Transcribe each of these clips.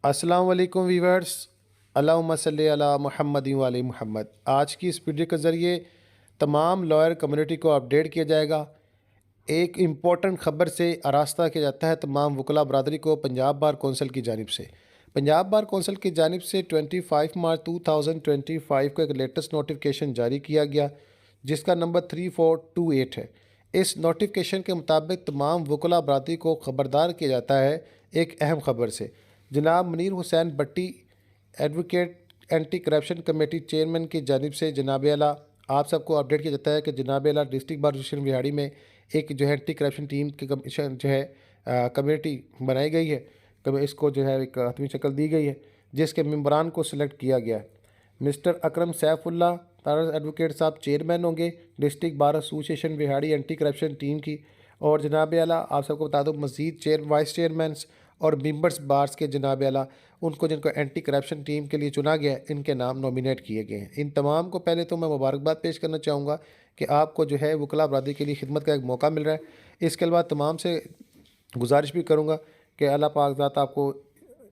अस्सलाम वालेकुम वीवर्स। अल्लाहुम्मा सल्ली अला मुहम्मदिन व आले मुहम्मद। आज की इस वीडियो के ज़रिए तमाम लॉयर कम्युनिटी को अपडेट किया जाएगा। एक इम्पॉर्टेंट ख़बर से आरास्ता किया जाता है तमाम वकला बरदरी को पंजाब बार कौंसल की जानिब से। पंजाब बार कौंसल की जानिब से 25 मार्च 2025 को एक लेटेस्ट नोटिफिकेशन जारी किया गया जिसका नंबर 3428 है। इस नोटिफिकेशन के मुताबिक तमाम वकला बरदरी को ख़बरदार किया जाता है एक अहम ख़बर से। जनाब Munir Hussain Bhatti advocate anti corruption committee chairman की जानिब से जनाब आला आप सबको अपडेट किया जाता है कि जनाब आला डिस्ट्रिक्ट बार एसोसिएशन बिहाड़ी में एक जो है एंटी करप्शन टीम की कमीशन जो है कमेटी बनाई गई है। इसको जो है एक हतमी शक्ल दी गई है जिसके मेम्बरान को सिलेक्ट किया गया है। मिस्टर अकरम सैफुल्ला तारस एडवोकेट साहब चेयरमैन होंगे डिस्ट्रिक्ट बार एसोसिएशन बिहाड़ी एंटी करप्शन टीम की। और जनाब आला आप सबको बता दो मज़ीद वाइस चेयरमैन और मेंबर्स बार्स के जनाब आला उनको जिनको एंटी करप्शन टीम के लिए चुना गया है इनके नाम नॉमिनेट किए गए हैं। इन तमाम को पहले तो मैं मुबारकबाद पेश करना चाहूँगा कि आपको जो है वकला बरदरी के लिए खिदमत का एक मौका मिल रहा है। इसके अलावा तमाम से गुजारिश भी करूँगा कि अल्लाह पाक ज़ात आपको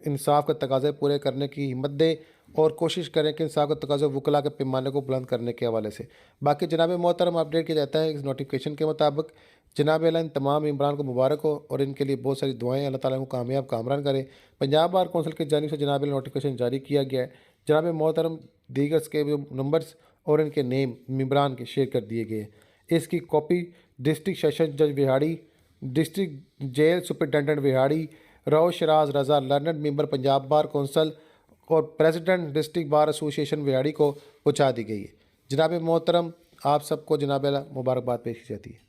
इंसाफ के तकाज़े पूरे करने की हिम्मत दे और कोशिश करें कि इंसाफ के तकाज़े वकला के पैमाने को बुलंद करने के हवाले से। बाकी जनाब मोहतरम अपडेट किया जाता है इस नोटिफिकेशन के मुताबिक। जनाब अल्लाह इन तमाम इमरान को मुबारक हो और इनके लिए बहुत सारी दुआएं अल्लाह ताला को कामयाब कामरान करें। पंजाब बार कौंसिल की जानिब से जनाब नोटिफिकेशन जारी किया गया है। जनाब मोहतरम दीगर के जो नंबर्स और इनके नेम इमरान के शेयर कर दिए गए हैं। इसकी कॉपी डिस्ट्रिक्ट सेशन जज बिहाड़ी, district jail superintendent बिहाड़ी, Rao Sharaj रज़ा लर्नड मेंबर पंजाब बार कौंसल और प्रेसिडेंट डिस्ट्रिक्ट बार एसोसिएशन बिहाड़ी को पहुँचा दी गई है। जनाब मोहतरम आप सबको जनाब मुबारकबाद पेश की जाती है।